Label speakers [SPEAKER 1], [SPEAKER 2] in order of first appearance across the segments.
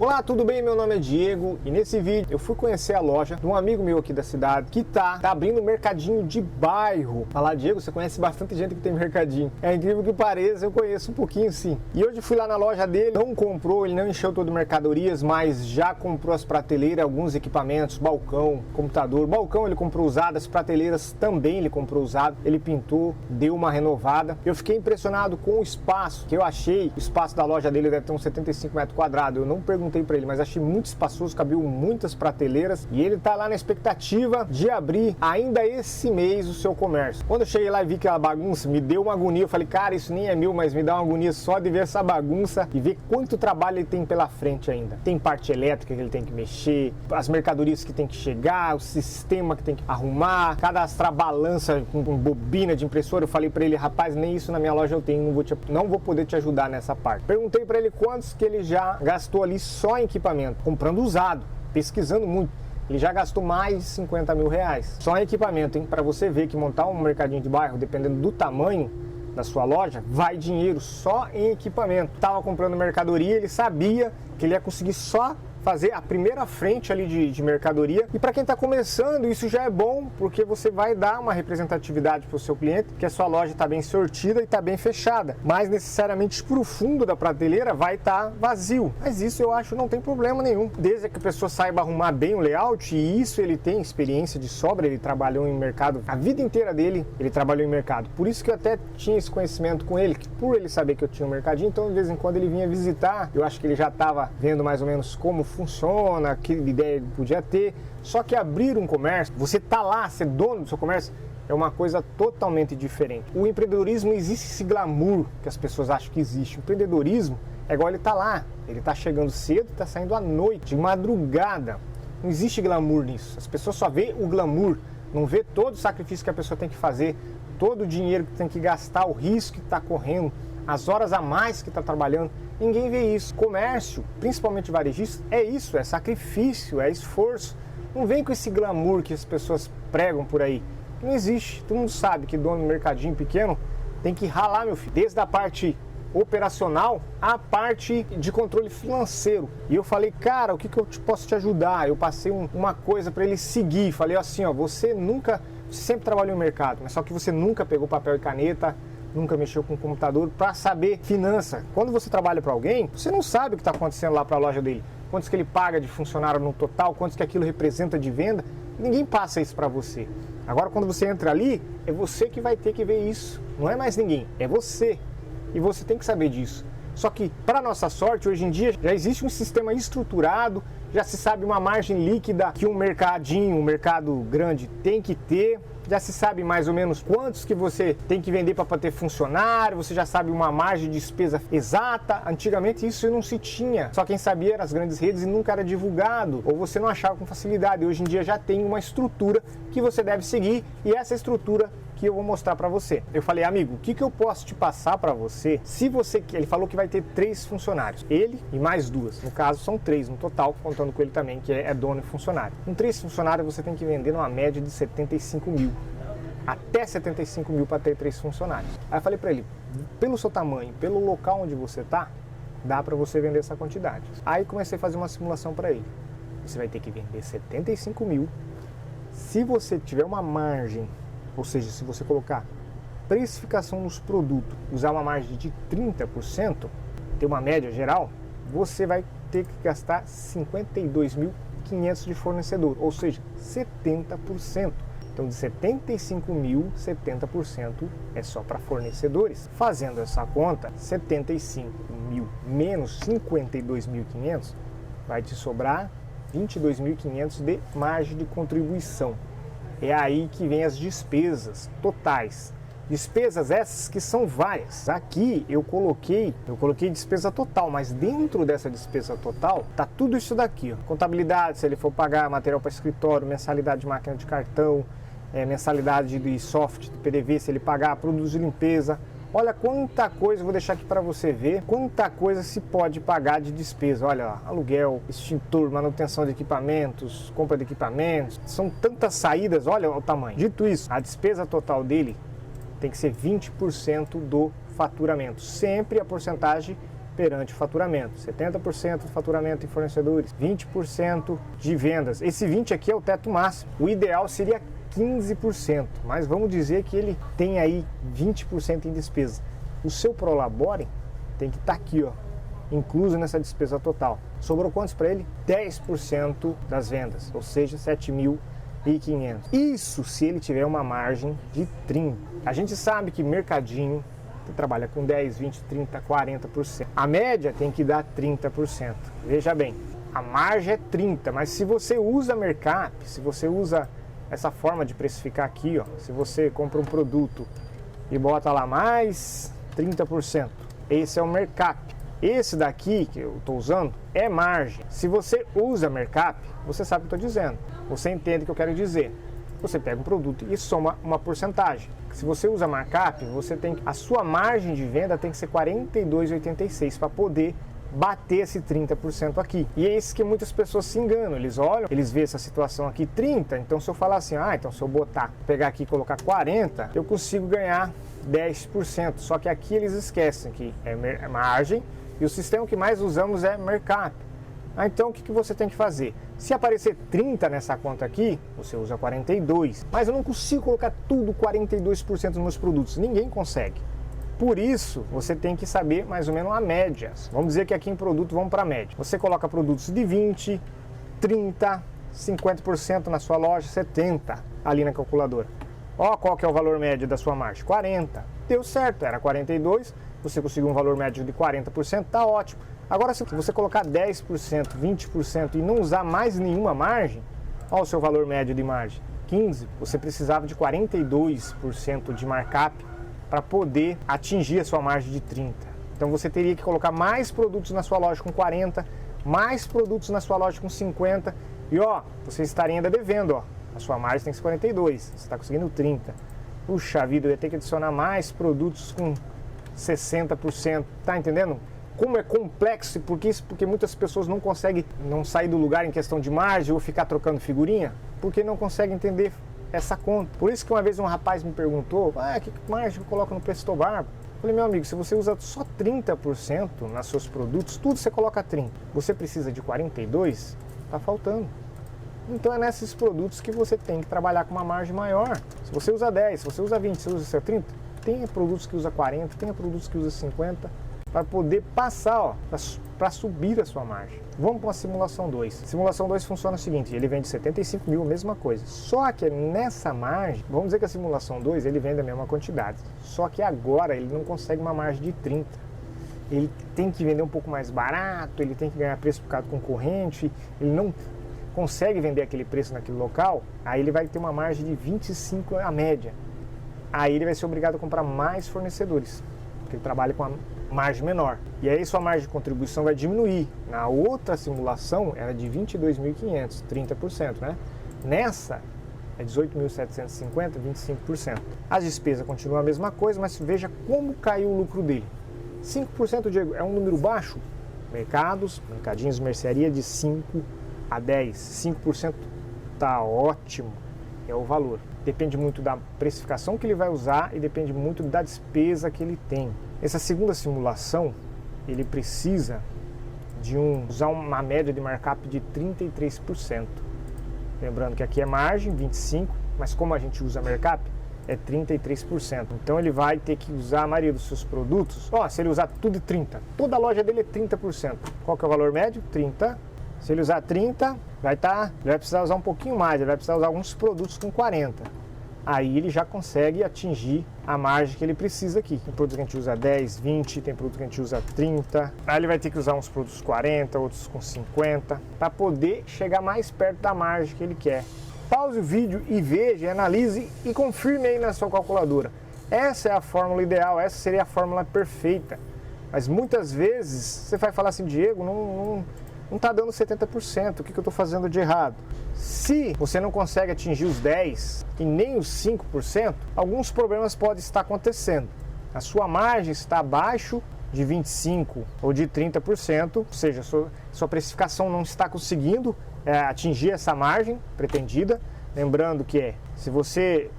[SPEAKER 1] Olá, tudo bem? Meu nome é Diego e nesse vídeo eu fui conhecer a loja de um amigo meu aqui da cidade que tá abrindo um mercadinho de bairro. Falar, Diego, você conhece bastante gente que tem mercadinho. É incrível que pareça, eu conheço um pouquinho sim. E hoje fui lá na loja dele, não comprou, ele não encheu todo mercadorias, mas já comprou as prateleiras, alguns equipamentos, balcão, computador. Balcão ele comprou usado, as prateleiras também ele comprou usado. Ele pintou, deu uma renovada. Eu fiquei impressionado com o espaço que eu achei. O espaço da loja dele deve ter uns 75 metros quadrados. Eu não perguntei para ele, mas achei muito espaçoso, cabiam muitas prateleiras e ele tá lá na expectativa de abrir ainda esse mês o seu comércio. Quando eu cheguei lá e vi aquela bagunça, me deu uma agonia. Eu falei, cara, isso nem é meu, mas me dá uma agonia só de ver essa bagunça e ver quanto trabalho ele tem pela frente ainda. Tem parte elétrica que ele tem que mexer, as mercadorias que tem que chegar, o sistema que tem que arrumar, cadastrar balança com bobina de impressora. Eu falei para ele, rapaz, nem isso na minha loja eu tenho, não vou poder te ajudar nessa parte. Perguntei para ele quantos que ele já gastou ali só em equipamento, comprando usado, pesquisando muito. Ele já gastou mais de 50 mil reais só em equipamento, hein? Para você ver que montar um mercadinho de bairro, dependendo do tamanho da sua loja, vai dinheiro só em equipamento. Tava comprando mercadoria, ele sabia que ele ia conseguir só fazer a primeira frente ali de mercadoria. E para quem está começando, isso já é bom, porque você vai dar uma representatividade para o seu cliente, que a sua loja está bem sortida e está bem fechada. Mas necessariamente para o fundo da prateleira vai estar vazio. Mas isso eu acho não tem problema nenhum. Desde que a pessoa saiba arrumar bem o layout, e isso ele tem experiência de sobra, ele trabalhou em mercado, a vida inteira dele ele trabalhou em mercado. Por isso que eu até tinha esse conhecimento com ele, que por ele saber que eu tinha um mercadinho, então de vez em quando ele vinha visitar. Eu acho que ele já estava vendo mais ou menos como funciona, que ideia ele podia ter. Só que abrir um comércio, você tá lá, ser dono do seu comércio, é uma coisa totalmente diferente. O empreendedorismo, existe esse glamour que as pessoas acham que existe. O empreendedorismo é igual ele tá lá, ele tá chegando cedo e tá saindo à noite, de madrugada. Não existe glamour nisso. As pessoas só vê o glamour, não vê todo o sacrifício que a pessoa tem que fazer, todo o dinheiro que tem que gastar, o risco que está correndo, as horas a mais que está trabalhando. Ninguém vê isso. Comércio, principalmente varejista, é isso, é sacrifício, é esforço. Não vem com esse glamour que as pessoas pregam por aí. Não existe. Todo mundo sabe que dono de mercadinho pequeno tem que ralar, meu filho. Desde a parte operacional à parte de controle financeiro. E eu falei, cara, o que eu posso te ajudar? Eu passei uma coisa para ele seguir. Falei assim, ó, você sempre trabalhou no mercado, mas só que você nunca pegou papel e caneta, nunca mexeu com o computador para saber finança. Quando você trabalha para alguém, você não sabe o que está acontecendo lá para a loja dele. Quantos que ele paga de funcionário no total, quantos que aquilo representa de venda. Ninguém passa isso para você. Agora, quando você entra ali, é você que vai ter que ver isso. Não é mais ninguém, é você. E você tem que saber disso. Só que, para nossa sorte, hoje em dia, já existe um sistema estruturado, já se sabe uma margem líquida que um mercadinho, um mercado grande tem que ter. Já se sabe mais ou menos quantos que você tem que vender para ter funcionário, você já sabe uma margem de despesa exata. Antigamente isso não se tinha, só quem sabia eram as grandes redes e nunca era divulgado, ou você não achava com facilidade. Hoje em dia já tem uma estrutura que você deve seguir, e essa estrutura que eu vou mostrar para você. Eu falei, amigo, o que eu posso te passar para você? Se você quer, ele falou que vai ter 3 funcionários, ele e mais 2, no caso são 3 no total, contando com ele também, que é dono e funcionário. Com 3 funcionários você tem que vender numa média de 75 mil, até 75 mil para ter 3 funcionários. Aí eu falei para ele, pelo seu tamanho, pelo local onde você tá, dá para você vender essa quantidade. Aí comecei a fazer uma simulação para ele. Você vai ter que vender 75 mil, se você tiver uma margem, ou seja, se você colocar precificação nos produtos, usar uma margem de 30%, ter uma média geral, você vai ter que gastar 52.500 de fornecedor, ou seja, 70%. Então de 75 mil, 70% é só para fornecedores. Fazendo essa conta, 75 mil menos 52.500, vai te sobrar 22.500 de margem de contribuição. É aí que vem as despesas totais. Despesas essas que são várias. Aqui eu coloquei despesa total, mas dentro dessa despesa total tá tudo isso daqui, ó. Contabilidade, se ele for pagar material para escritório, mensalidade de máquina de cartão, mensalidade de software, de PDV, se ele pagar produtos de limpeza. Olha quanta coisa, vou deixar aqui para você ver, quanta coisa se pode pagar de despesa. Olha lá, aluguel, extintor, manutenção de equipamentos, compra de equipamentos. São tantas saídas, olha o tamanho. Dito isso, a despesa total dele tem que ser 20% do faturamento. Sempre a porcentagem perante o faturamento. 70% do faturamento em fornecedores, 20% de vendas. Esse 20% aqui é o teto máximo. O ideal seria 15%, mas vamos dizer que ele tem aí 20% em despesa. O seu Prolabore tem que estar aqui, ó, incluso nessa despesa total. Sobrou quantos para ele? 10% das vendas, ou seja, 7.500. Isso se ele tiver uma margem de 30%. A gente sabe que mercadinho trabalha com 10, 20, 30, 40%. A média tem que dar 30%. Veja bem, a margem é 30%, mas se você usa Mercap, se você usa essa forma de precificar aqui, ó, se você compra um produto e bota lá mais 30%, esse é o Mercap. Esse daqui que eu estou usando é margem. Se você usa Mercap, você sabe o que eu estou dizendo. Você entende o que eu quero dizer. Você pega um produto e soma uma porcentagem. Se você usa Markup, a sua margem de venda tem que ser 42,86 para poder bater esse 30% aqui. E é isso que muitas pessoas se enganam. Eles olham, eles veem essa situação aqui 30, então se eu falar assim, então se eu pegar aqui e colocar 40, eu consigo ganhar 10%. Só que aqui eles esquecem que é margem e o sistema que mais usamos é Mercap. Então o que você tem que fazer? Se aparecer 30 nessa conta aqui, você usa 42. Mas eu não consigo colocar tudo 42% nos meus produtos. Ninguém consegue. Por isso, você tem que saber mais ou menos a média. Vamos dizer que aqui em produto vamos para a média. Você coloca produtos de 20, 30, 50% na sua loja, 70% ali na calculadora. Ó, qual que é o valor médio da sua margem? 40. Deu certo, era 42, você conseguiu um valor médio de 40%, tá ótimo. Agora, se você colocar 10%, 20% e não usar mais nenhuma margem, olha o seu valor médio de margem, 15%. Você precisava de 42% de markup para poder atingir a sua margem de 30%. Então, você teria que colocar mais produtos na sua loja com 40%, mais produtos na sua loja com 50%. E, ó, você estaria ainda devendo, ó. A sua margem tem que ser 42%, você está conseguindo 30%. Puxa vida, eu ia ter que adicionar mais produtos com 60%. Tá entendendo? Como é complexo, porque muitas pessoas não conseguem sair do lugar em questão de margem ou ficar trocando figurinha, porque não conseguem entender essa conta. Por isso que uma vez um rapaz me perguntou, que margem eu coloco no Presto Barba? Eu falei, meu amigo, se você usa só 30% nos seus produtos, tudo você coloca 30%. Você precisa de 42%, tá faltando. Então é nesses produtos que você tem que trabalhar com uma margem maior. Se você usa 10, se você usa 20, se você usa 30, tenha produtos que usa 40, tenha produtos que usa 50, para poder passar, para subir a sua margem. Vamos para a simulação 2. Simulação 2 funciona o seguinte, ele vende 75 mil, mesma coisa. Só que nessa margem, vamos dizer que a simulação 2, ele vende a mesma quantidade. Só que agora ele não consegue uma margem de 30. Ele tem que vender um pouco mais barato, ele tem que ganhar preço por causa do concorrente, ele não consegue vender aquele preço naquele local, aí ele vai ter uma margem de 25 a média. Aí ele vai ser obrigado a comprar mais fornecedores, porque ele trabalha com a margem menor. E aí sua margem de contribuição vai diminuir. Na outra simulação era de 22.500, 30%, né? Nessa é 18.750, 25%. As despesas continuam a mesma coisa, mas veja como caiu o lucro dele. 5%, Diego, é um número baixo? Mercadinhos, mercearia de 5 a 10. 5% tá ótimo, é o valor. Depende muito da precificação que ele vai usar e depende muito da despesa que ele tem. Essa segunda simulação, ele precisa de usar uma média de markup de 33%. Lembrando que aqui é margem, 25%, mas como a gente usa markup, é 33%. Então ele vai ter que usar a maioria dos seus produtos. Se ele usar tudo de 30%, toda a loja dele é 30%. Qual que é o valor médio? 30%. Se ele usar 30%, ele vai precisar usar um pouquinho mais, ele vai precisar usar alguns produtos com 40%. Aí ele já consegue atingir a margem que ele precisa aqui. Tem produtos que a gente usa 10, 20, tem produtos que a gente usa 30. Aí ele vai ter que usar uns produtos 40, outros com 50, para poder chegar mais perto da margem que ele quer. Pause o vídeo e veja, analise e confirme aí na sua calculadora. Essa é a fórmula ideal, essa seria a fórmula perfeita. Mas muitas vezes você vai falar assim, Diego, não está dando 70%, o que eu estou fazendo de errado? Se você não consegue atingir os 10% e nem os 5%, alguns problemas podem estar acontecendo. A sua margem está abaixo de 25% ou de 30%, ou seja, sua precificação não está conseguindo atingir essa margem pretendida. Lembrando que se você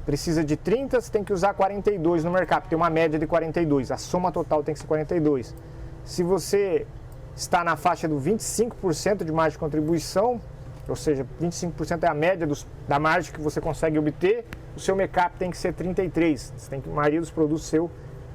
[SPEAKER 1] precisa de 30%, você tem que usar 42% no mercado, tem uma média de 42%, a soma total tem que ser 42%. se você está na faixa do 25% de margem de contribuição, ou seja, 25% é a média da margem que você consegue obter, o seu make-up tem que ser 33%. A maioria dos produtos seu,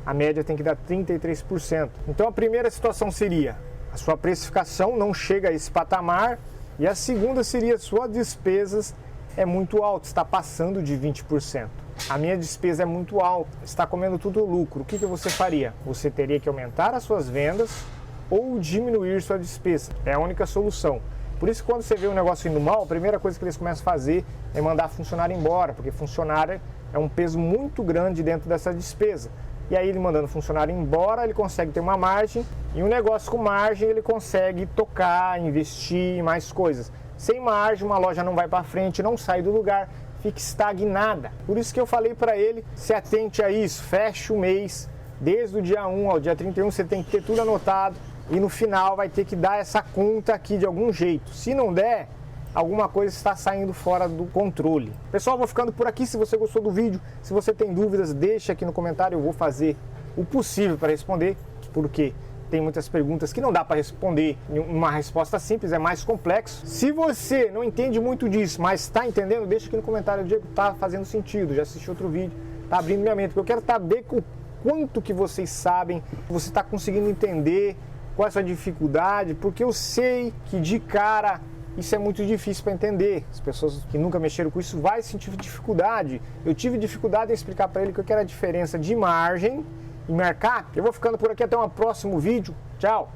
[SPEAKER 1] a média tem que dar 33%. Então a primeira situação seria, a sua precificação não chega a esse patamar, e a segunda seria, suas despesas é muito alta, está passando de 20%. A minha despesa é muito alta, está comendo tudo o lucro. O que você faria? Você teria que aumentar as suas vendas ou diminuir sua despesa. É a única solução. Por isso, quando você vê um negócio indo mal, a primeira coisa que eles começam a fazer é mandar funcionário embora, porque funcionário é um peso muito grande dentro dessa despesa. E aí, ele mandando funcionário embora, ele consegue ter uma margem, e um negócio com margem ele consegue tocar, investir em mais coisas. Sem margem, uma loja não vai para frente, não sai do lugar, fica estagnada. Por isso que eu falei para ele, se atente a isso, feche o mês, desde o dia 1 ao dia 31, você tem que ter tudo anotado, e no final vai ter que dar essa conta aqui de algum jeito. Se não der, alguma coisa está saindo fora do controle. Pessoal, vou ficando por aqui. Se você gostou do vídeo, se você tem dúvidas, deixa aqui no comentário. Eu vou fazer o possível para responder, porque tem muitas perguntas que não dá para responder em uma resposta simples, é mais complexo. Se você não entende muito disso, mas está entendendo, deixa aqui no comentário. Diego, está fazendo sentido, já assisti outro vídeo, está abrindo minha mente, porque eu quero saber o quanto que vocês sabem, você está conseguindo entender qual é a sua dificuldade, porque eu sei que de cara isso é muito difícil para entender. As pessoas que nunca mexeram com isso vão sentir dificuldade. Eu tive dificuldade em explicar para ele que era a diferença de margem e markup. Eu vou ficando por aqui, até um próximo vídeo. Tchau!